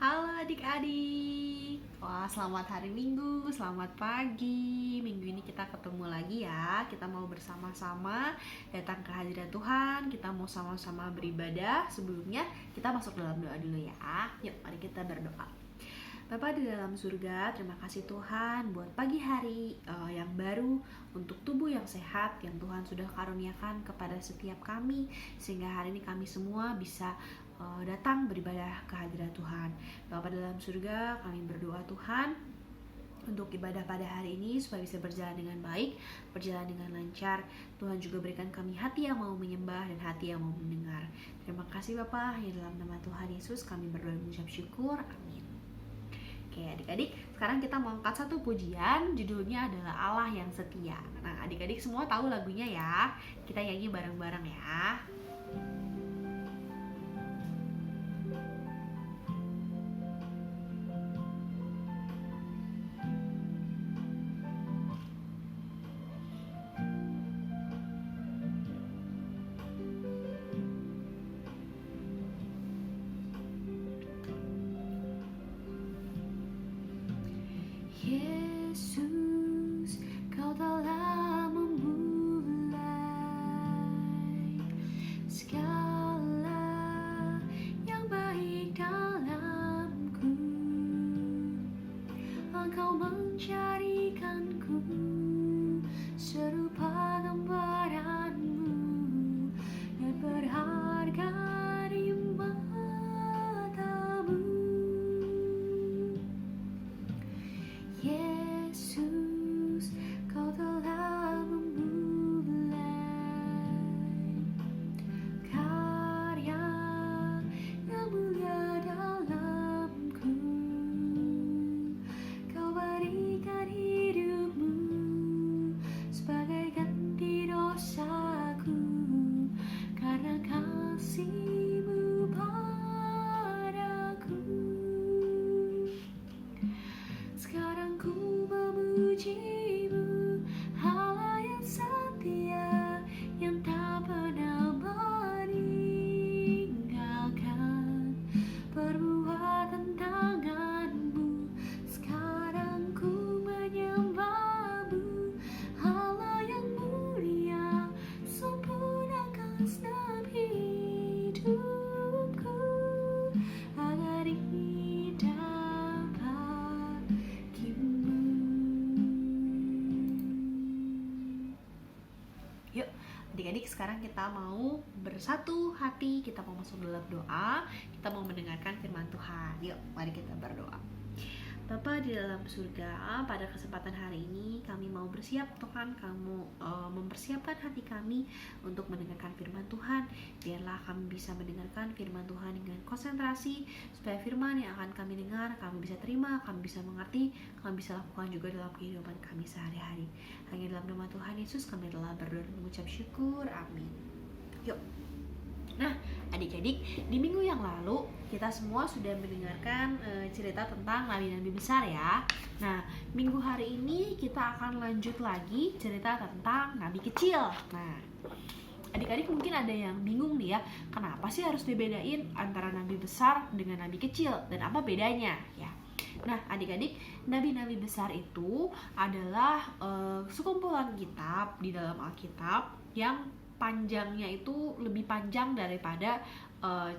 Halo adik-adik. Wah, selamat hari Minggu, selamat pagi. Minggu ini kita ketemu lagi ya. Kita mau bersama-sama datang ke hadirat Tuhan. Kita mau sama-sama beribadah. Sebelumnya kita masuk dalam doa dulu ya. Yuk, mari kita berdoa. Bapa di dalam surga, terima kasih Tuhan buat pagi hari yang baru, untuk tubuh yang sehat yang Tuhan sudah karuniakan kepada setiap kami, sehingga hari ini kami semua bisa datang beribadah ke hadirat Tuhan. Bapa dalam surga, kami berdoa Tuhan untuk ibadah pada hari ini supaya bisa berjalan dengan baik, berjalan dengan lancar. Tuhan juga berikan kami hati yang mau menyembah dan hati yang mau mendengar. Terima kasih Bapa, ya dalam nama Tuhan Yesus kami berdoa dan mengucap syukur. Amin. Oke adik-adik, sekarang kita mau angkat satu pujian, judulnya adalah Allah yang setia. Nah adik-adik semua tahu lagunya ya, kita nyanyi bareng-bareng ya. Yesus, Kau telah memulai segala yang baik dalamku. Engkau mencarikanku serupa gambaranmu yang berharga di matamu. Yesus, Kau telah memulai karya yang mulia dalamku. Kau berikan hidupmu sebagai ganti dosaku, karena kasih-Mu padaku. Sekarang ku memuji-Mu, Allah yang setia, yang tak pernah meninggalkan perbuatan tangan-Mu. Sekarang ku menyembah-Mu, Allah yang mulia, sempurnakan segenap hidupku agar Yuk, adik-adik sekarang kita mau bersatu hati, kita mau masuk dalam doa, kita mau mendengarkan firman Tuhan. Yuk, mari kita berdoa. Bapa di dalam surga, pada kesempatan hari ini kami mau bersiap Tuhan, kamu mempersiapkan hati kami untuk mendengarkan firman Tuhan. Biarlah kami bisa mendengarkan firman Tuhan dengan konsentrasi, supaya firman yang akan kami dengar kami bisa terima, kami bisa mengerti, kami bisa lakukan juga dalam kehidupan kami sehari-hari. Hanya dalam nama Tuhan Yesus kami telah berdoa dan mengucap syukur. Amin. Yuk. Nah, adik-adik, di minggu yang lalu kita semua sudah mendengarkan cerita tentang nabi-nabi besar ya. Nah, minggu hari ini kita akan lanjut lagi cerita tentang nabi kecil. Nah, adik-adik mungkin ada yang bingung nih ya, kenapa sih harus dibedain antara nabi besar dengan nabi kecil dan apa bedanya ya? Nah, adik-adik, nabi-nabi besar itu adalah sekumpulan kitab di dalam Alkitab yang panjangnya itu lebih panjang daripada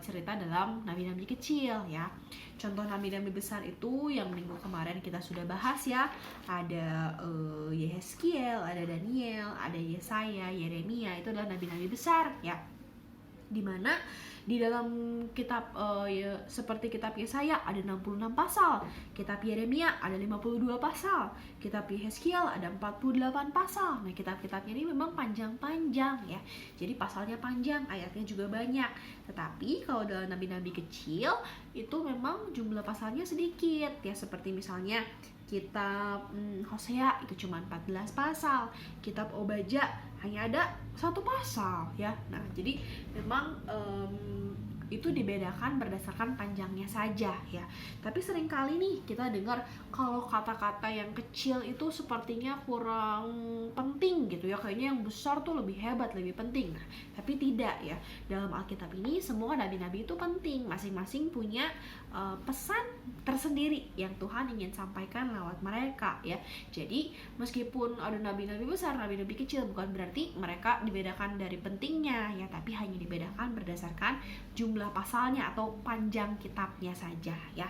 cerita dalam nabi-nabi kecil ya. Contoh nabi-nabi besar itu yang minggu kemarin kita sudah bahas ya. Ada Yehezkiel, ada Daniel, ada Yesaya, Yeremia, itu adalah nabi-nabi besar ya. Dimana di dalam kitab seperti kitab Yesaya ada 66 pasal, kitab Yeremia ada 52 pasal, kitab Yehezkiel ada 48 pasal. Nah, kitab-kitabnya ini memang panjang-panjang ya. Jadi pasalnya panjang, ayatnya juga banyak. Tetapi kalau dalam nabi-nabi kecil itu memang jumlah pasalnya sedikit ya, seperti misalnya kitab Hosea itu cuma 14 pasal, kitab Obadya hanya ada 1 pasal ya. Nah, jadi memang itu dibedakan berdasarkan panjangnya saja ya. Tapi seringkali nih kita dengar kalau kata-kata yang kecil itu sepertinya kurang penting gitu ya, kayaknya yang besar tuh lebih hebat, lebih penting. Nah, tapi tidak ya. Dalam Alkitab ini semua nabi-nabi itu penting, masing-masing punya pesan tersendiri yang Tuhan ingin sampaikan lewat mereka ya. Jadi meskipun ada nabi-nabi besar, nabi-nabi kecil, bukan berarti mereka dibedakan dari pentingnya ya, tapi hanya dibedakan berdasarkan jumlah pasalnya atau panjang kitabnya saja ya.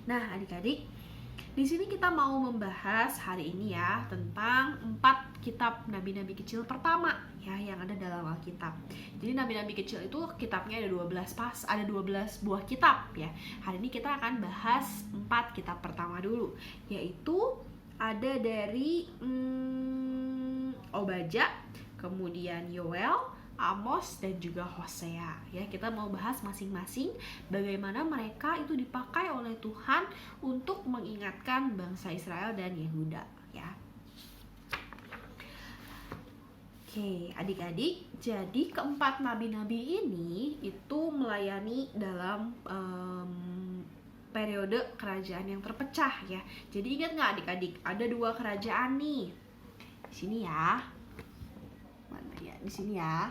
Nah, adik-adik, di sini kita mau membahas hari ini ya tentang 4 kitab nabi-nabi kecil pertama ya yang ada dalam Alkitab. Jadi nabi-nabi kecil itu kitabnya ada 12 buah kitab ya. Hari ini kita akan bahas 4 kitab pertama dulu, yaitu ada dari Obadya, kemudian Yoel, Amos, dan juga Hosea ya. Kita mau bahas masing-masing bagaimana mereka itu dipakai oleh Tuhan untuk mengingatkan bangsa Israel dan Yehuda ya. Oke, adik-adik, jadi keempat nabi-nabi ini itu melayani dalam periode kerajaan yang terpecah ya. Jadi ingat nggak adik-adik, ada 2 kerajaan nih. Di sini ya. Mana ya? Di sini ya.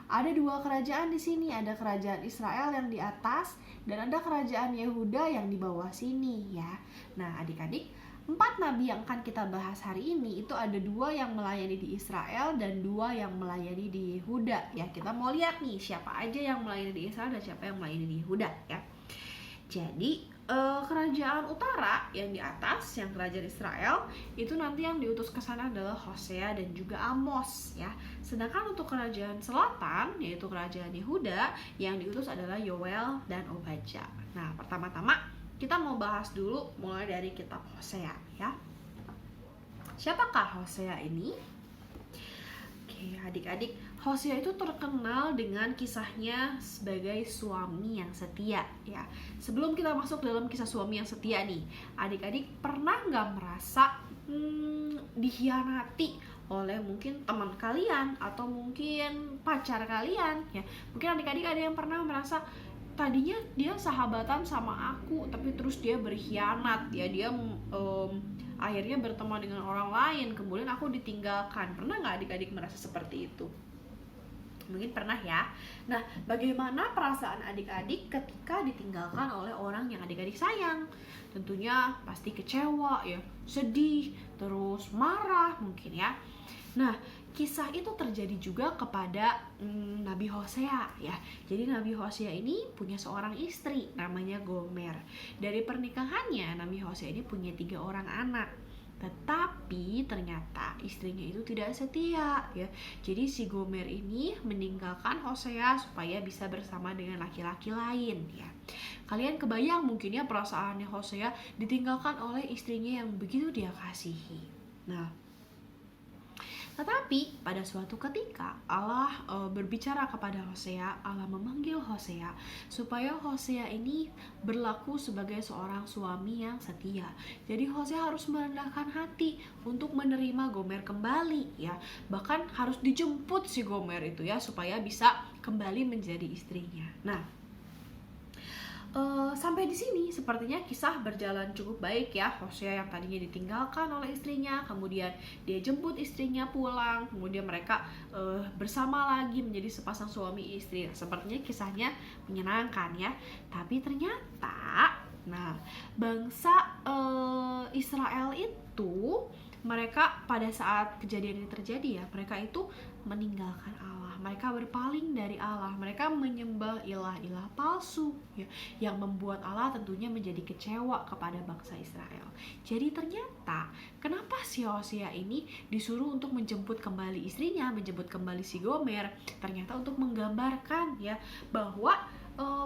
Ada 2 kerajaan di sini, ada kerajaan Israel yang di atas dan ada kerajaan Yehuda yang di bawah sini ya. Nah, adik-adik, 4 nabi yang akan kita bahas hari ini itu ada 2 yang melayani di Israel dan 2 yang melayani di Yehuda ya. Kita mau lihat nih siapa aja yang melayani di Israel dan siapa yang melayani di Yehuda ya. Jadi kerajaan utara yang di atas, yang kerajaan Israel, itu nanti yang diutus ke sana adalah Hosea dan juga Amos ya. Sedangkan untuk kerajaan selatan, yaitu kerajaan Yehuda, yang diutus adalah Yoel dan Obadya. Nah, pertama-tama kita mau bahas dulu mulai dari kitab Hosea ya. Siapakah Hosea ini? Oke, adik-adik, Hosea itu terkenal dengan kisahnya sebagai suami yang setia ya. Sebelum kita masuk dalam kisah suami yang setia nih, adik-adik pernah nggak merasa dikhianati oleh mungkin teman kalian atau mungkin pacar kalian ya? Mungkin adik-adik ada yang pernah merasa tadinya dia sahabatan sama aku, tapi terus dia berkhianat ya, dia akhirnya berteman dengan orang lain, kemudian aku ditinggalkan. Pernah nggak adik-adik merasa seperti itu? Mungkin pernah ya. Nah, bagaimana perasaan adik-adik ketika ditinggalkan oleh orang yang adik-adik sayang? Tentunya pasti kecewa ya, sedih, terus marah mungkin ya. Nah, kisah itu terjadi juga kepada Nabi Hosea ya. Jadi Nabi Hosea ini punya seorang istri namanya Gomer. Dari pernikahannya Nabi Hosea ini punya 3 orang anak. Tetapi ternyata istrinya itu tidak setia ya. Jadi si Gomer ini meninggalkan Hosea supaya bisa bersama dengan laki-laki lain ya. Kalian kebayang mungkin ya perasaannya Hosea ditinggalkan oleh istrinya yang begitu dia kasihi. Nah, tetapi pada suatu ketika Allah berbicara kepada Hosea, Allah memanggil Hosea supaya Hosea ini berlaku sebagai seorang suami yang setia. Jadi Hosea harus merendahkan hati untuk menerima Gomer kembali ya. Bahkan harus dijemput si Gomer itu ya supaya bisa kembali menjadi istrinya. Nah, sampai di sini sepertinya kisah berjalan cukup baik ya. Hosea yang tadinya ditinggalkan oleh istrinya, kemudian dia jemput istrinya pulang, kemudian mereka bersama lagi menjadi sepasang suami istri. Sepertinya kisahnya menyenangkan ya. Tapi ternyata, nah, bangsa Israel itu mereka pada saat kejadian ini terjadi ya, mereka itu meninggalkan Allah, mereka berpaling dari Allah, mereka menyembah ilah-ilah palsu ya, yang membuat Allah tentunya menjadi kecewa kepada bangsa Israel. Jadi ternyata kenapa si Hosea ini disuruh untuk menjemput kembali istrinya, menjemput kembali si Gomer? Ternyata untuk menggambarkan ya bahwa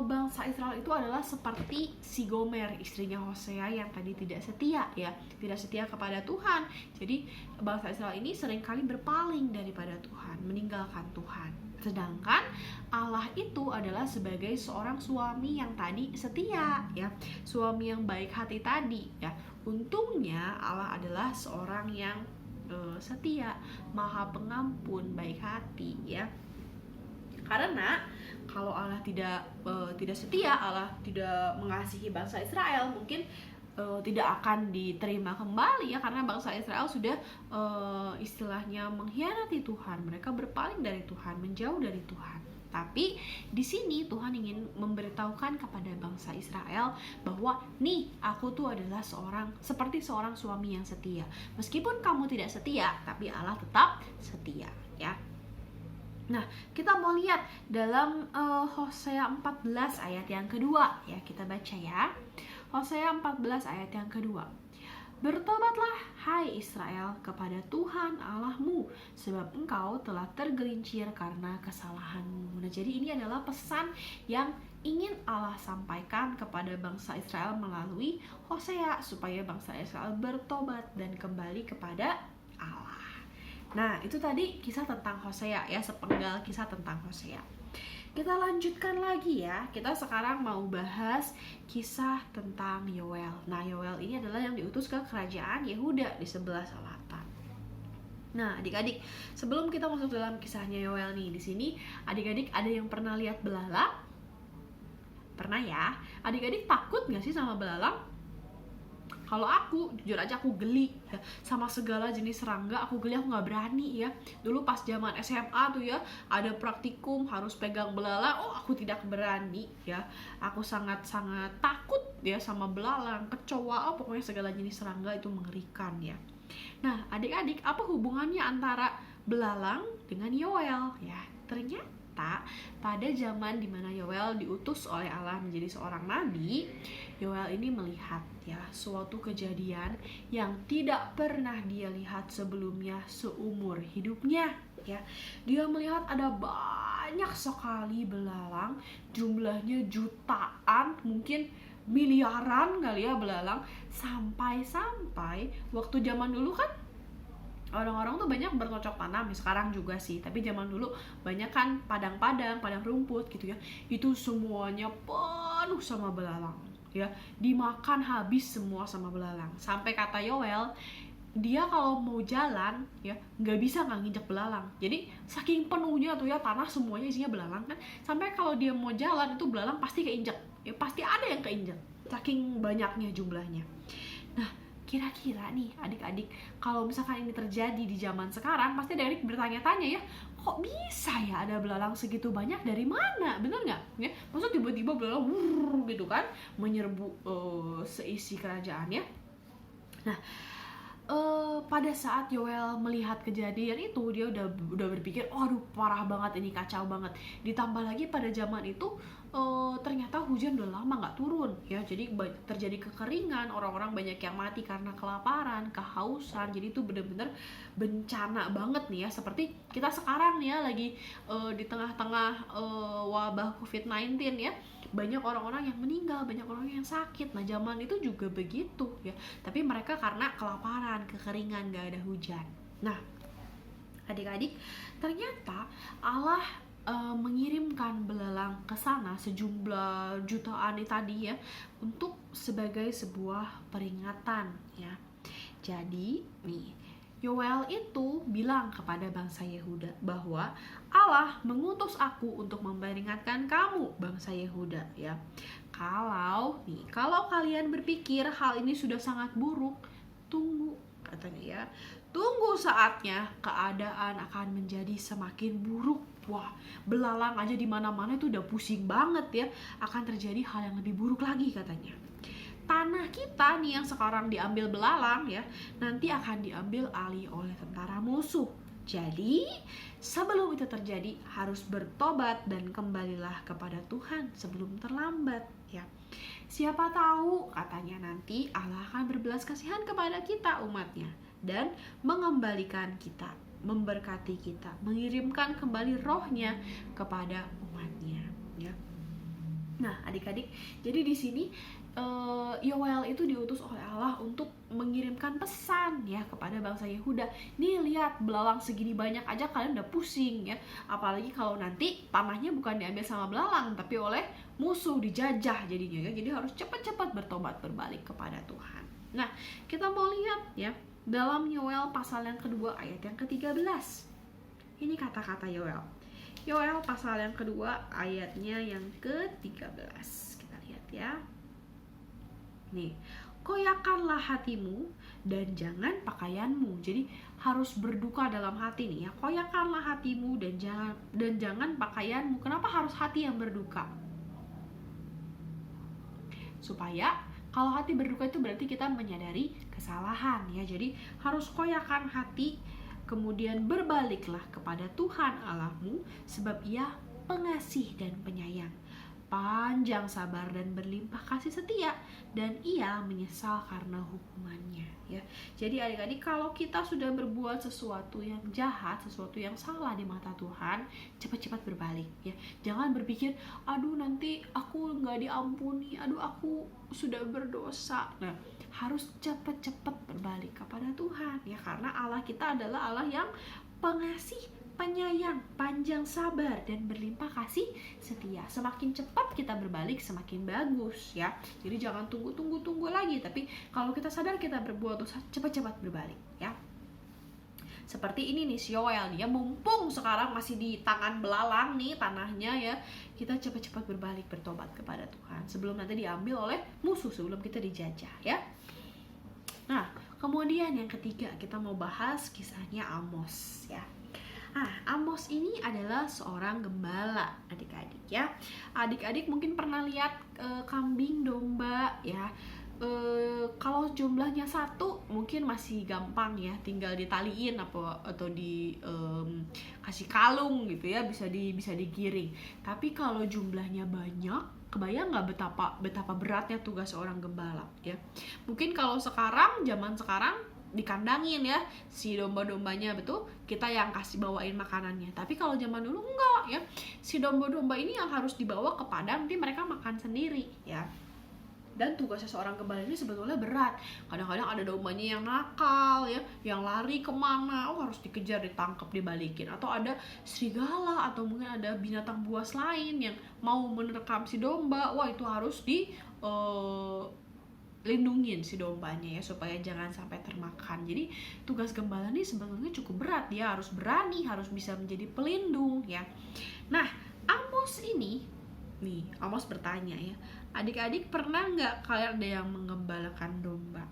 bangsa Israel itu adalah seperti si Gomer, istrinya Hosea yang tadi tidak setia ya, tidak setia kepada Tuhan. Jadi bangsa Israel ini seringkali berpaling daripada Tuhan, meninggalkan Tuhan. Sedangkan Allah itu adalah sebagai seorang suami yang tadi setia ya, suami yang baik hati tadi ya. Untungnya Allah adalah seorang yang setia, maha pengampun, baik hati ya. Karena kalau Allah tidak setia, Allah tidak mengasihi bangsa Israel, mungkin tidak akan diterima kembali ya, karena bangsa Israel sudah istilahnya mengkhianati Tuhan. Mereka berpaling dari Tuhan, menjauh dari Tuhan. Tapi di sini Tuhan ingin memberitahukan kepada bangsa Israel bahwa nih, aku tuh adalah seperti seorang suami yang setia. Meskipun kamu tidak setia, tapi Allah tetap setia ya. Nah, kita mau lihat dalam Hosea 14 ayat yang kedua ya, kita baca ya. Hosea 14 ayat yang kedua. Bertobatlah, hai Israel, kepada Tuhan Allahmu, sebab engkau telah tergelincir karena kesalahanmu. Nah, jadi ini adalah pesan yang ingin Allah sampaikan kepada bangsa Israel melalui Hosea, supaya bangsa Israel bertobat dan kembali kepada Allah. Nah, itu tadi kisah tentang Hosea ya, sepenggal kisah tentang Hosea. Kita lanjutkan lagi ya. Kita sekarang mau bahas kisah tentang Yoel. Nah, Yoel ini adalah yang diutus ke kerajaan Yehuda di sebelah selatan. Nah, adik-adik, sebelum kita masuk dalam kisahnya Yoel nih, di sini adik-adik ada yang pernah lihat belalang? Pernah ya? Adik-adik takut gak sih sama belalang? Kalau aku, jujur aja aku geli ya, sama segala jenis serangga. Aku geli, aku nggak berani ya. Dulu pas zaman SMA tuh ya, ada praktikum harus pegang belalang. Oh, aku tidak berani ya. Aku sangat-sangat takut ya sama belalang, kecoa, pokoknya segala jenis serangga itu mengerikan ya. Nah, adik-adik, apa hubungannya antara belalang dengan Yoel ya? Ternyata pada zaman dimana Yoel diutus oleh Allah menjadi seorang nabi, Yoel ini melihat ya suatu kejadian yang tidak pernah dia lihat sebelumnya seumur hidupnya ya. Dia melihat ada banyak sekali belalang, jumlahnya jutaan, mungkin miliaran kali ya belalang, sampai waktu zaman dulu kan orang-orang tuh banyak bercocok tanam, sekarang juga sih, tapi zaman dulu banyak kan padang rumput gitu ya, itu semuanya penuh sama belalang ya, dimakan habis semua sama belalang. Sampai kata Yoel, dia kalau mau jalan ya nggak bisa nggak nginjek belalang. Jadi saking penuhnya tuh ya, tanah semuanya isinya belalang kan, sampai kalau dia mau jalan itu belalang pasti keinjek ya, pasti ada yang keinjek saking banyaknya jumlahnya. Nah, kira-kira nih adik-adik, kalau misalkan ini terjadi di zaman sekarang, pasti adik-adik bertanya-tanya ya, kok bisa ya ada belalang segitu banyak, dari mana? Bener nggak? Ya, maksud tiba-tiba belalang gitu kan menyerbu seisi kerajaan ya. Nah, pada saat Yoel melihat kejadian itu, dia udah berpikir, aduh parah banget ini, kacau banget. Ditambah lagi pada zaman itu ternyata hujan udah lama nggak turun ya, jadi terjadi kekeringan, orang-orang banyak yang mati karena kelaparan, kehausan. Jadi itu benar-benar bencana banget nih ya, seperti kita sekarang nih ya, lagi di tengah-tengah wabah COVID-19 ya, banyak orang-orang yang meninggal, banyak orang yang sakit. Nah, zaman itu juga begitu ya, tapi mereka karena kelaparan, kekeringan, gak ada hujan. Nah, adik-adik, ternyata Allah mengirimkan belalang ke sana, sejumlah jutaan tadi ya, untuk sebagai sebuah peringatan ya. Jadi nih, Yoel itu bilang kepada bangsa Yehuda bahwa Allah mengutus aku untuk memperingatkan kamu, bangsa Yehuda ya. Kalau kalian berpikir hal ini sudah sangat buruk, tunggu, katanya ya. Tunggu saatnya keadaan akan menjadi semakin buruk. Wah, belalang aja di mana-mana itu udah pusing banget ya. Akan terjadi hal yang lebih buruk lagi, katanya. Tanah kita nih yang sekarang diambil belalang ya, nanti akan diambil alih oleh tentara musuh. Jadi, sebelum itu terjadi, harus bertobat dan kembalilah kepada Tuhan sebelum terlambat ya. Siapa tahu, katanya, nanti Allah akan berbelas kasihan kepada kita, umatnya, dan mengembalikan kita, memberkati kita, mengirimkan kembali rohnya kepada umatnya ya. Nah, adik-adik, jadi di sini Yoel itu diutus oleh Allah untuk mengirimkan pesan ya kepada bangsa Yehuda. Nih, lihat belalang segini banyak aja kalian udah pusing ya. Apalagi kalau nanti tanahnya bukan diambil sama belalang, tapi oleh musuh, dijajah jadinya ya. Jadi harus cepat-cepat bertobat, berbalik kepada Tuhan. Nah, kita mau lihat ya dalam Yoel pasal yang kedua ayat yang ke-13. Ini kata-kata Yoel. Yoel pasal yang kedua ayatnya yang ke-13. Kita lihat ya. Nih, koyakanlah hatimu dan jangan pakaianmu. Jadi harus berduka dalam hati nih ya. Koyakanlah hatimu dan jangan pakaianmu. Kenapa harus hati yang berduka? Supaya kalau hati berduka itu berarti kita menyadari kesalahan ya. Jadi harus koyakan hati, kemudian berbaliklah kepada Tuhan Allahmu, sebab Ia pengasih dan penyayang, panjang sabar dan berlimpah kasih setia, dan Ia menyesal karena hukumannya ya. Jadi adik-adik, kalau kita sudah berbuat sesuatu yang jahat, sesuatu yang salah di mata Tuhan, cepat-cepat berbalik ya. Jangan berpikir, aduh nanti aku nggak diampuni, aduh aku sudah berdosa. Nah, harus cepat-cepat berbalik kepada Tuhan ya, karena Allah kita adalah Allah yang pengasih, penyayang, panjang sabar, dan berlimpah kasih setia. Semakin cepat kita berbalik, semakin bagus ya. Jadi jangan tunggu lagi, tapi kalau kita sadar kita berbuat dosa, cepat-cepat berbalik ya. Seperti ini nih si Yoel, dia mumpung sekarang masih di tangan belalang nih tanahnya ya, kita cepat-cepat berbalik, bertobat kepada Tuhan sebelum nanti diambil oleh musuh, sebelum kita dijajah ya. Nah, kemudian yang ketiga kita mau bahas kisahnya Amos ya. Amos ini adalah seorang gembala, adik-adik ya. Adik-adik mungkin pernah lihat kambing, domba ya. Kalau jumlahnya satu mungkin masih gampang ya, tinggal ditaliin atau di kasih kalung gitu ya, bisa digiring. Tapi kalau jumlahnya banyak, kebayang nggak betapa beratnya tugas seorang gembala ya. Mungkin kalau zaman sekarang dikandangin ya si domba-dombanya, betul, kita yang kasih bawain makanannya. Tapi kalau zaman dulu enggak ya, si domba-domba ini yang harus dibawa ke padang, nanti mereka makan sendiri ya. Dan tugasnya seorang gembala ini sebetulnya berat. Kadang-kadang ada dombanya yang nakal ya, yang lari kemana, harus dikejar, ditangkap, dibalikin. Atau ada serigala atau mungkin ada binatang buas lain yang mau menerkam si domba, itu harus lindungin si dombanya ya, supaya jangan sampai termakan. Jadi tugas gembala ini sebetulnya cukup berat, dia harus berani, harus bisa menjadi pelindung ya. Nah, Amos ini nih, Amos bertanya ya, adik-adik pernah nggak kalian ada yang mengembalakan domba?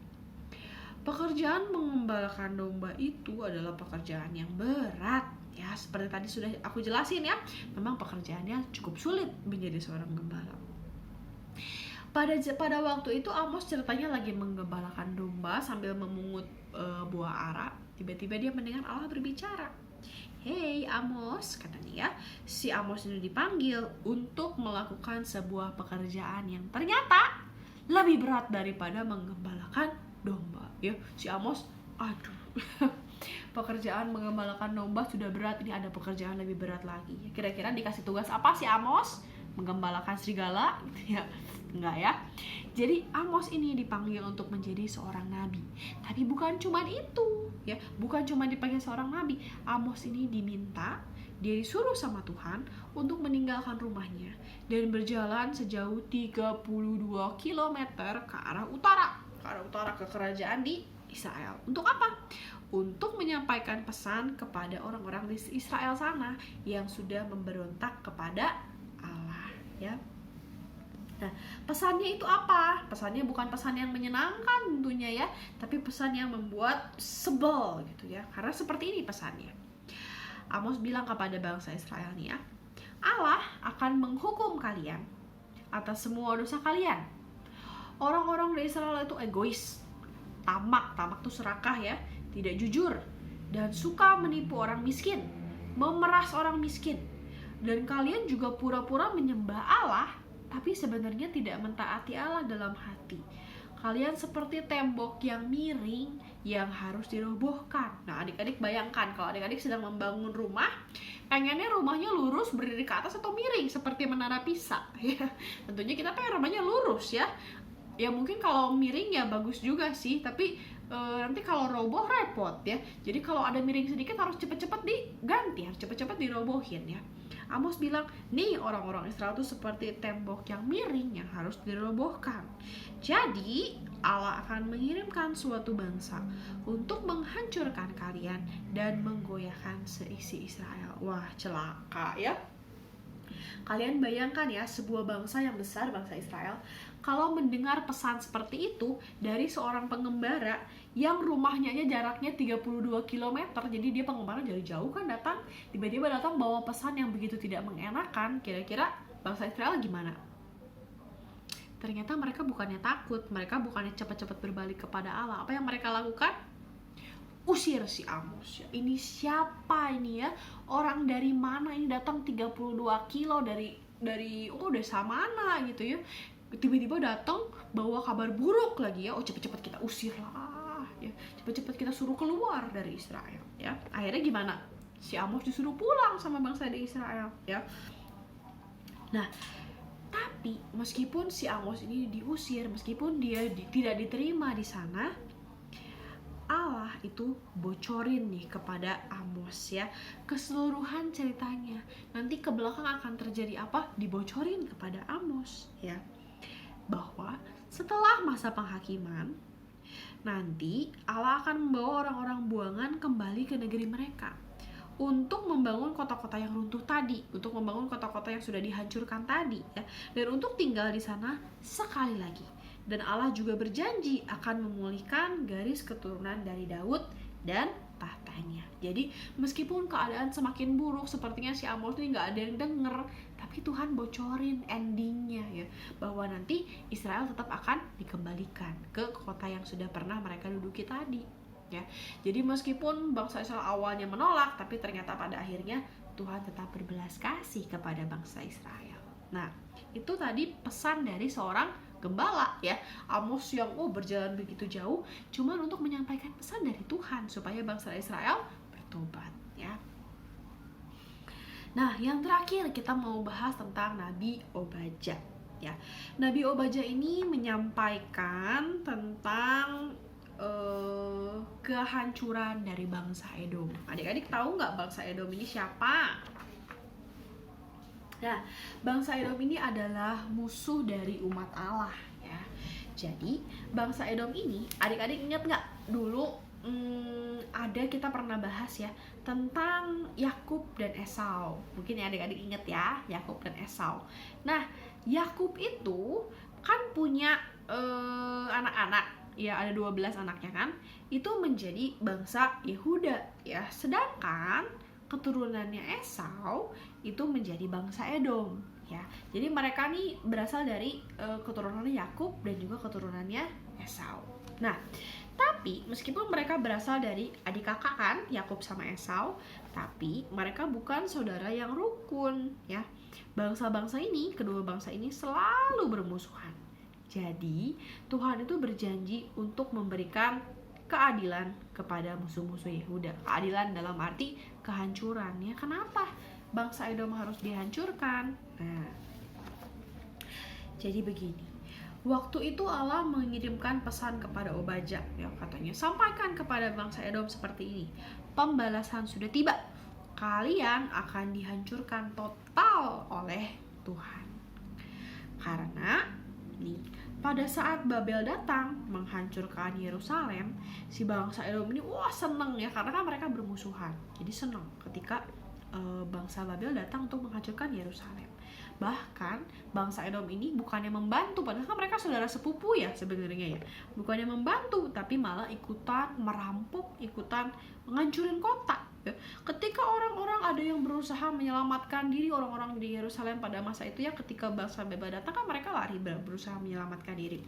Pekerjaan mengembalakan domba itu adalah pekerjaan yang berat ya, seperti tadi sudah aku jelasin ya. Memang pekerjaannya cukup sulit menjadi seorang gembala. Pada waktu itu Amos ceritanya lagi menggembalakan domba sambil memungut buah ara. Tiba-tiba dia mendengar Allah berbicara. Hei Amos, katanya ya. Si Amos ini dipanggil untuk melakukan sebuah pekerjaan yang ternyata lebih berat daripada menggembalakan domba ya. Si Amos, aduh pekerjaan menggembalakan domba sudah berat, ini ada pekerjaan lebih berat lagi. Kira-kira dikasih tugas apa si Amos? Menggembalakan serigala gitu ya? Enggak ya. Jadi Amos ini dipanggil untuk menjadi seorang nabi. Tapi bukan cuma itu ya, bukan cuma dipanggil seorang nabi. Amos ini dia disuruh sama Tuhan untuk meninggalkan rumahnya dan berjalan sejauh 32 km ke arah utara ke kerajaan di Israel. Untuk apa? Untuk menyampaikan pesan kepada orang-orang di Israel sana yang sudah memberontak kepada Allah ya. Nah, pesannya itu apa? Pesannya bukan pesan yang menyenangkan tentunya ya, tapi pesan yang membuat sebel gitu ya. Karena seperti ini pesannya. Amos bilang kepada bangsa Israel nih ya, Allah akan menghukum kalian atas semua dosa kalian. Orang-orang di Israel itu egois, tamak tuh serakah ya, tidak jujur, dan suka menipu orang miskin, memeras orang miskin. Dan kalian juga pura-pura menyembah Allah, tapi sebenarnya tidak mentaati Allah dalam hati. Kalian seperti tembok yang miring yang harus dirobohkan. Nah, adik-adik bayangkan kalau adik-adik sedang membangun rumah, pengennya rumahnya lurus, berdiri ke atas atau miring seperti menara Pisa ya. Tentunya kita pengen rumahnya lurus ya. Ya mungkin kalau miring ya bagus juga sih, tapi nanti kalau roboh repot ya. Jadi kalau ada miring sedikit harus cepet-cepet diganti, harus cepet-cepet dirobohin ya. Amos bilang, nih orang-orang Israel itu seperti tembok yang miring yang harus dirobohkan. Jadi Allah akan mengirimkan suatu bangsa untuk menghancurkan kalian dan menggoyahkan seisi Israel. Wah, celaka ya. Kalian bayangkan ya, sebuah bangsa yang besar, bangsa Israel, kalau mendengar pesan seperti itu dari seorang pengembara yang rumahnya aja jaraknya 32 km, jadi dia pengembara dari jauh kan datang, tiba-tiba datang bawa pesan yang begitu tidak mengenakan, kira-kira bangsa Israel gimana? Ternyata mereka bukannya takut, mereka bukannya cepat-cepat berbalik kepada Allah. Apa yang mereka lakukan? Usir si Amos. Ini siapa ini ya? Orang dari mana ini datang 32 kilo dari desa mana gitu ya. Tiba-tiba datang bawa kabar buruk lagi ya. Oh, cepat-cepat kita usir lah ya. Cepat-cepat kita suruh keluar dari Israel ya. Akhirnya gimana? Si Amos disuruh pulang sama bangsa di Israel ya. Nah, tapi meskipun si Amos ini diusir, meskipun dia tidak diterima di sana, Allah itu bocorin nih kepada Amos ya keseluruhan ceritanya. Nanti ke belakang akan terjadi apa? Dibocorin kepada Amos ya, bahwa setelah masa penghakiman nanti Allah akan membawa orang-orang buangan kembali ke negeri mereka untuk membangun kota-kota yang runtuh tadi, untuk membangun kota-kota yang sudah dihancurkan tadi ya, dan untuk tinggal di sana sekali lagi. Dan Allah juga berjanji akan memulihkan garis keturunan dari Daud dan tahtanya. Jadi meskipun keadaan semakin buruk, sepertinya si Amos ini nggak ada yang denger, tapi Tuhan bocorin endingnya ya, bahwa nanti Israel tetap akan dikembalikan ke kota yang sudah pernah mereka duduki tadi ya. Jadi meskipun bangsa Israel awalnya menolak, tapi ternyata pada akhirnya Tuhan tetap berbelas kasih kepada bangsa Israel. Nah, itu tadi pesan dari seorang gembala ya, Amos yang berjalan begitu jauh cuman untuk menyampaikan pesan dari Tuhan supaya bangsa Israel bertobat ya. Nah, yang terakhir kita mau bahas tentang Nabi Obadja ya. Nabi Obadja ini menyampaikan tentang kehancuran dari bangsa Edom. Adik-adik tahu nggak bangsa Edom ini siapa? Nah, bangsa Edom ini adalah musuh dari umat Allah ya. Jadi bangsa Edom ini, adik-adik ingat nggak dulu ada kita pernah bahas ya tentang Yakub dan Esau. Mungkin ya adik-adik ingat ya, Yakub dan Esau. Nah, Yakub itu kan punya anak-anak ya, ada 12 anaknya kan, itu menjadi bangsa Yehuda ya. Sedangkan keturunannya Esau itu menjadi bangsa Edom ya. Jadi mereka nih berasal dari keturunannya Yakub dan juga keturunannya Esau. Nah, tapi meskipun mereka berasal dari adik kakak kan, Yakub sama Esau, tapi mereka bukan saudara yang rukun ya. Bangsa-bangsa ini, kedua bangsa ini selalu bermusuhan. Jadi Tuhan itu berjanji untuk memberikan keadilan kepada musuh-musuh Yehuda. Keadilan dalam arti kehancuran ya. Kenapa bangsa Edom harus dihancurkan? Nah, jadi begini. Waktu itu Allah mengirimkan pesan kepada Obadja ya, katanya sampaikan kepada bangsa Edom seperti ini. Pembalasan sudah tiba. Kalian akan dihancurkan total oleh Tuhan. Karena nih, pada saat Babel datang menghancurkan Yerusalem, si bangsa Edom ini seneng ya, karena kan mereka bermusuhan. Jadi seneng ketika bangsa Babel datang untuk menghancurkan Yerusalem. Bahkan bangsa Edom ini bukannya membantu, padahal kan mereka saudara sepupu ya sebenarnya ya. Bukannya membantu, tapi malah ikutan merampok, ikutan menghancurin kota. Ketika orang-orang ada yang berusaha menyelamatkan diri, orang-orang di Yerusalem pada masa itu ya, ketika bangsa Babel datang kan mereka lari berusaha menyelamatkan diri.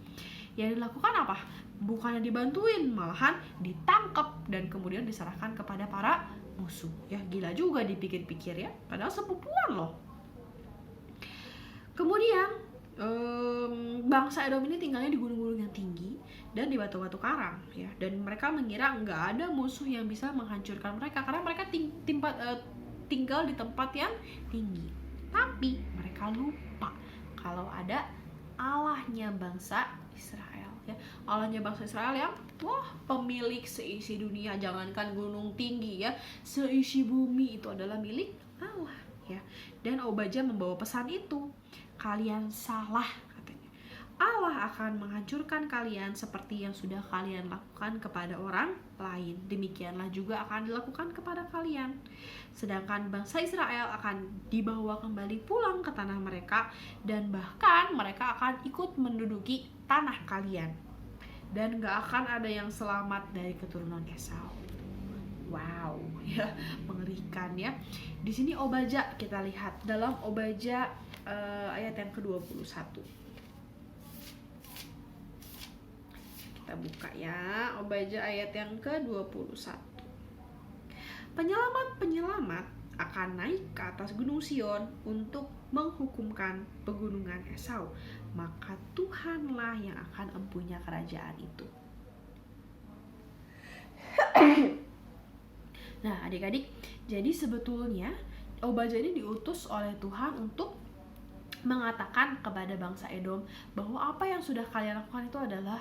Yang dilakukan apa? Bukannya dibantuin, malahan ditangkap dan kemudian diserahkan kepada para musuh. Ya gila juga dipikir-pikir ya, padahal sepupuan loh. Kemudian bangsa Edom ini tinggalnya di gunung-gunung yang tinggi dan di batu-batu karang ya, dan mereka mengira nggak ada musuh yang bisa menghancurkan mereka karena mereka tinggal di tempat yang tinggi. Tapi mereka lupa kalau ada Allahnya bangsa Israel ya. Allahnya bangsa Israel yang pemilik seisi dunia, jangankan gunung tinggi ya, seisi bumi itu adalah milik Allah ya. Dan Obadja membawa pesan itu. Kalian salah katanya. Allah akan menghancurkan kalian seperti yang sudah kalian lakukan kepada orang lain. Demikianlah juga akan dilakukan kepada kalian. Sedangkan bangsa Israel akan dibawa kembali pulang ke tanah mereka, dan bahkan mereka akan ikut menduduki tanah kalian. Dan gak akan ada yang selamat dari keturunan Esau. Wow, ya, mengerikan ya. Di sini Obadja kita lihat dalam Obadja ayat yang ke-21. Kita buka ya, Obadja ayat yang ke-21. Penyelamat akan naik ke atas gunung Sion untuk menghukumkan pegunungan Esau. Maka Tuhanlah yang akan mempunyai kerajaan itu. Nah, adik-adik, jadi sebetulnya Obadja ini diutus oleh Tuhan untuk mengatakan kepada bangsa Edom bahwa apa yang sudah kalian lakukan itu adalah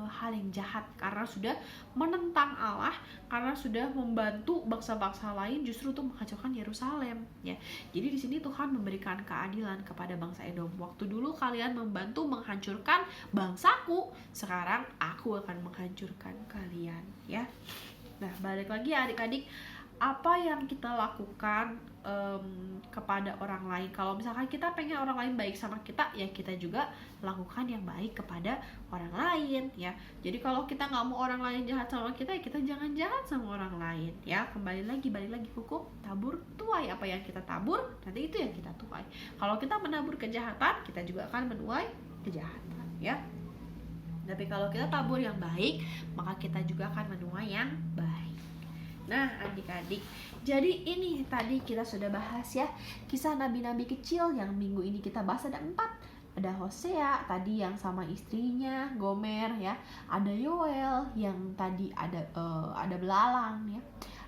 hal yang jahat, karena sudah menentang Allah, karena sudah membantu bangsa-bangsa lain justru untuk menghancurkan Yerusalem ya. Jadi di sini Tuhan memberikan keadilan kepada bangsa Edom. Waktu dulu kalian membantu menghancurkan bangsaku, sekarang aku akan menghancurkan kalian ya. Nah, balik lagi adik-adik, apa yang kita lakukan kepada orang lain. Kalau misalkan kita pengen orang lain baik sama kita, ya kita juga lakukan yang baik kepada orang lain ya. Jadi kalau kita nggak mau orang lain jahat sama kita, ya kita jangan jahat sama orang lain ya. Balik lagi hukum tabur tuai. Apa yang kita tabur, nanti itu yang kita tuai. Kalau kita menabur kejahatan, kita juga akan menuai kejahatan ya. Tapi kalau kita tabur yang baik, maka kita juga akan menuai yang baik. Nah, adik-adik, jadi ini tadi kita sudah bahas ya, kisah nabi-nabi kecil yang minggu ini kita bahas ada 4. Ada Hosea tadi yang sama istrinya Gomer ya, ada Yoel yang tadi ada belalang ya,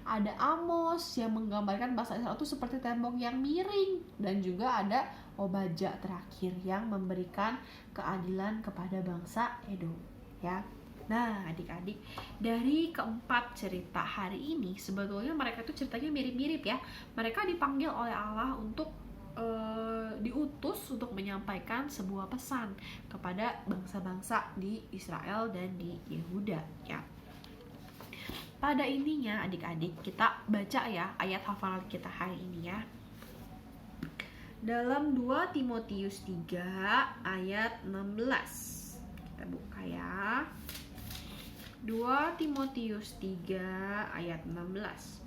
ada Amos yang menggambarkan bangsa Israel itu seperti tembok yang miring, dan juga ada Obadja terakhir yang memberikan keadilan kepada bangsa Edom ya. Nah, adik-adik, dari keempat cerita hari ini sebetulnya mereka tuh ceritanya mirip-mirip ya. Mereka dipanggil oleh Allah untuk diutus untuk menyampaikan sebuah pesan kepada bangsa-bangsa di Israel dan di Yehuda ya. Pada intinya adik-adik, kita baca ya ayat hafalan kita hari ini ya. Dalam 2 Timotius 3 ayat 16. Kita buka ya. 2 Timotius 3 ayat 16.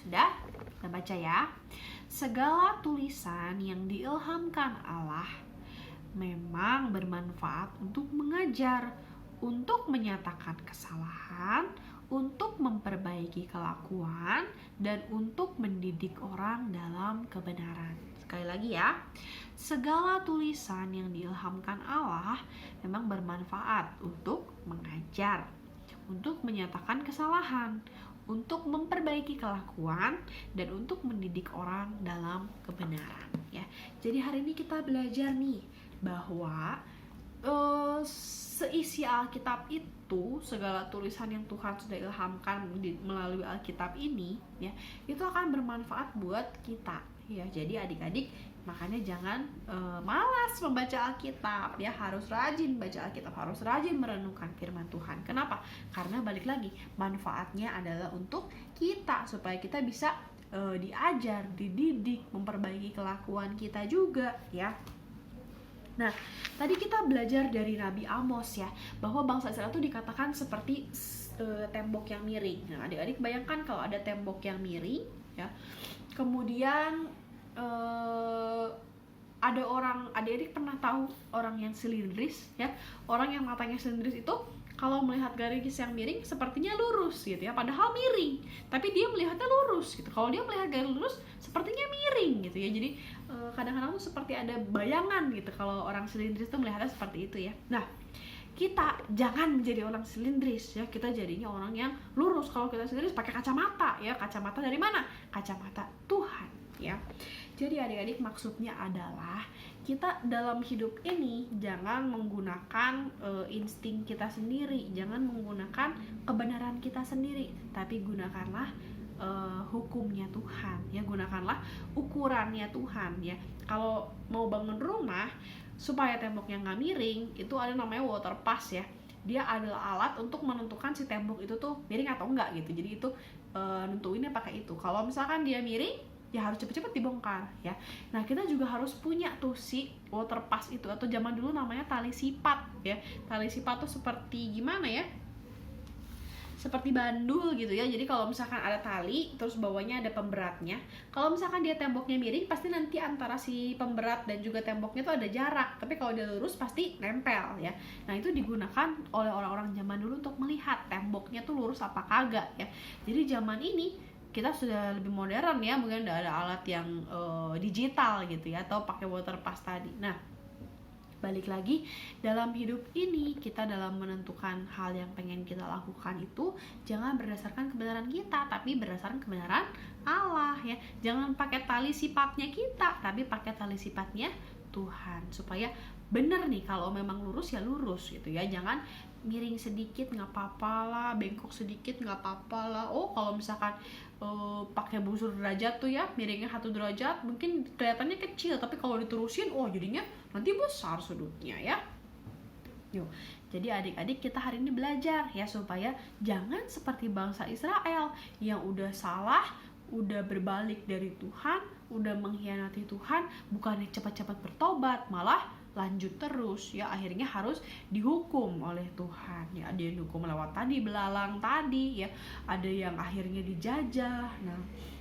Sudah? Kita baca ya. Segala tulisan yang diilhamkan Allah memang bermanfaat untuk mengajar, untuk menyatakan kesalahan, untuk memperbaiki kelakuan, dan untuk mendidik orang dalam kebenaran. Sekali lagi ya, segala tulisan yang diilhamkan Allah memang bermanfaat untuk mengajar, untuk menyatakan kesalahan, untuk memperbaiki kelakuan, dan untuk mendidik orang dalam kebenaran ya. Jadi hari ini kita belajar nih bahwa seisi Alkitab itu, segala tulisan yang Tuhan sudah ilhamkan melalui Alkitab ini ya, itu akan bermanfaat buat kita ya. Jadi adik-adik, makanya jangan malas membaca Alkitab ya, harus rajin baca Alkitab, harus rajin merenungkan firman Tuhan. Kenapa? Karena balik lagi, manfaatnya adalah untuk kita, supaya kita bisa diajar, dididik, memperbaiki kelakuan kita juga ya. Nah, tadi kita belajar dari Nabi Amos ya, bahwa bangsa Israel itu dikatakan seperti tembok yang miring. Nah, adik-adik bayangkan kalau ada tembok yang miring ya, kemudian ada orang, adik-adik pernah tahu orang yang silindris ya, orang yang matanya silindris itu kalau melihat garis yang miring sepertinya lurus gitu ya, padahal miring, tapi dia melihatnya lurus gitu. Kalau dia melihat garis lurus sepertinya miring gitu ya. Jadi kadang-kadang tuh seperti ada bayangan gitu kalau orang silindris tuh melihatnya seperti itu ya. Nah, kita jangan menjadi orang silindris ya, kita jadinya orang yang lurus. Kalau kita silindris pakai kacamata ya, kacamata dari mana? Kacamata Tuhan ya. Jadi adik-adik, maksudnya adalah kita dalam hidup ini jangan menggunakan insting kita sendiri, jangan menggunakan kebenaran kita sendiri, tapi gunakanlah hukumnya Tuhan ya, gunakanlah ukurannya Tuhan ya. Kalau mau bangun rumah, supaya temboknya nggak miring, itu ada namanya water pass ya. Dia adalah alat untuk menentukan si tembok itu tuh miring atau enggak gitu. Jadi itu nentuinnya pakai itu. Kalau misalkan dia miring, ya harus cepet-cepet dibongkar ya. Nah, kita juga harus punya tuh si water pass itu, atau zaman dulu namanya tali sipat ya. Tali sipat tuh seperti gimana ya? Seperti bandul gitu ya. Jadi kalau misalkan ada tali terus bawahnya ada pemberatnya, kalau misalkan dia temboknya miring, pasti nanti antara si pemberat dan juga temboknya tuh ada jarak. Tapi kalau dia lurus pasti nempel ya. Nah, itu digunakan oleh orang-orang zaman dulu untuk melihat temboknya tuh lurus apa kagak ya. Jadi zaman ini kita sudah lebih modern ya, mungkin udah ada alat yang digital gitu ya, atau pakai water pass tadi. Nah, balik lagi, dalam hidup ini kita dalam menentukan hal yang pengen kita lakukan itu jangan berdasarkan kebenaran kita, tapi berdasarkan kebenaran Allah ya. Jangan pakai tali sifatnya kita, tapi pakai tali sifatnya Tuhan, supaya bener nih, kalau memang lurus ya lurus gitu ya. Jangan miring sedikit nggak apa-apa lah, bengkok sedikit nggak apa-apa lah. Oh, kalau misalkan pakai busur derajat tuh ya, miringnya 1 derajat mungkin kelihatannya kecil, tapi kalau diterusin, oh jadinya nanti besar sudutnya ya. Yuk, jadi adik-adik kita hari ini belajar ya, supaya jangan seperti bangsa Israel yang udah salah, udah berbalik dari Tuhan, udah mengkhianati Tuhan, bukannya cepat-cepat bertobat, malah lanjut terus ya, akhirnya harus dihukum oleh Tuhan ya. Ada yang dihukum lewat tadi belalang tadi ya, ada yang akhirnya dijajah. Nah,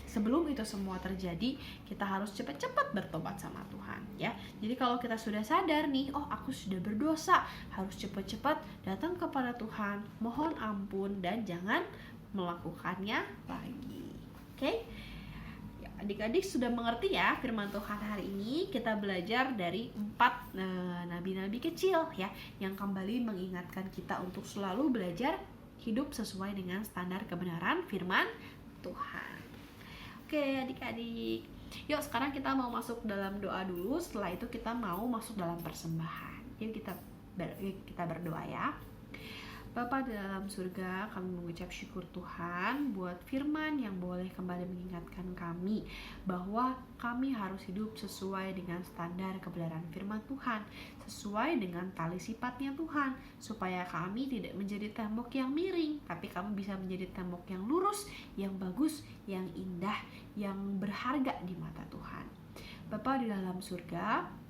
sebelum itu semua terjadi, kita harus cepat-cepat bertobat sama Tuhan ya. Jadi kalau kita sudah sadar nih, oh aku sudah berdosa, harus cepat-cepat datang kepada Tuhan, mohon ampun, dan jangan melakukannya lagi. Oke? Adik-adik sudah mengerti ya firman Tuhan hari ini. Kita belajar dari 4 nabi-nabi kecil ya, yang kembali mengingatkan kita untuk selalu belajar hidup sesuai dengan standar kebenaran firman Tuhan. Oke adik-adik, yuk sekarang kita mau masuk dalam doa dulu. Setelah itu kita mau masuk dalam persembahan. Yuk kita berdoa ya. Bapa di dalam surga, kami mengucap syukur Tuhan buat firman yang boleh kembali mengingatkan kami bahwa kami harus hidup sesuai dengan standar kebenaran firman Tuhan, sesuai dengan tali sifatnya Tuhan, supaya kami tidak menjadi tembok yang miring, tapi kami bisa menjadi tembok yang lurus, yang bagus, yang indah, yang berharga di mata Tuhan. Bapa di dalam surga,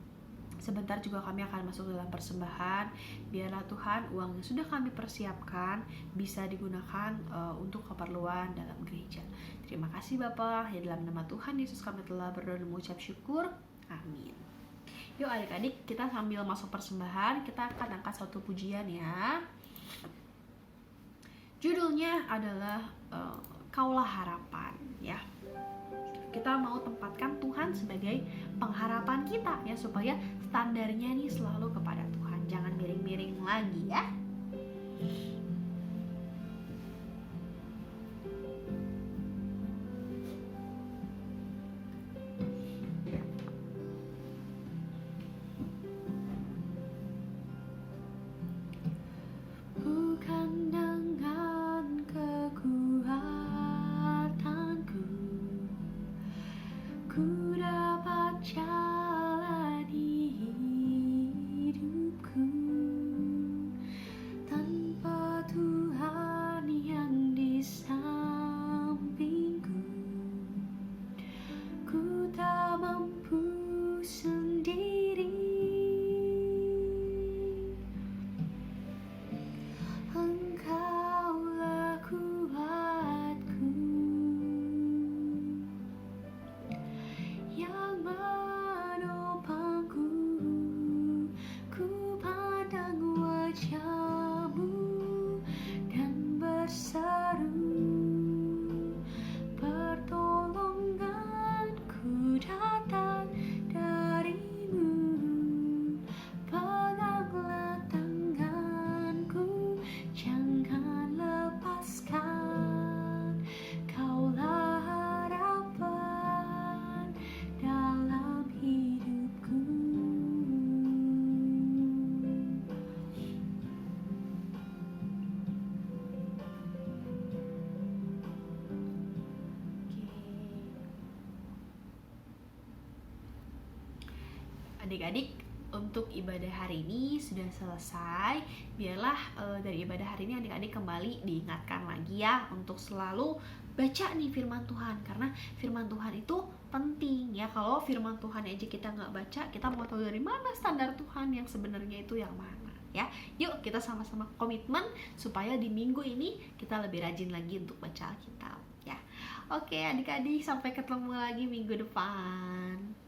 sebentar juga kami akan masuk dalam persembahan. Biarlah Tuhan, uang yang sudah kami persiapkan bisa digunakan untuk keperluan dalam gereja. Terima kasih Bapa, ya dalam nama Tuhan Yesus kami telah berdoa dan mengucap syukur. Amin. Yuk adik-adik, kita sambil masuk persembahan, kita akan angkat satu pujian ya. Judulnya adalah Kaulah Harapan ya. Kita mau tempatkan Tuhan sebagai pengharapan kita ya, supaya standarnya nih selalu kepada Tuhan, jangan miring-miring lagi ya. Adik-adik, untuk ibadah hari ini sudah selesai. Biarlah dari ibadah hari ini adik-adik kembali diingatkan lagi ya untuk selalu baca nih firman Tuhan, karena firman Tuhan itu penting ya. Kalau firman Tuhan aja kita nggak baca, kita mau tahu dari mana standar Tuhan yang sebenarnya itu yang mana ya. Yuk kita sama-sama komitmen supaya di minggu ini kita lebih rajin lagi untuk baca Alkitab ya. Oke adik-adik, sampai ketemu lagi minggu depan.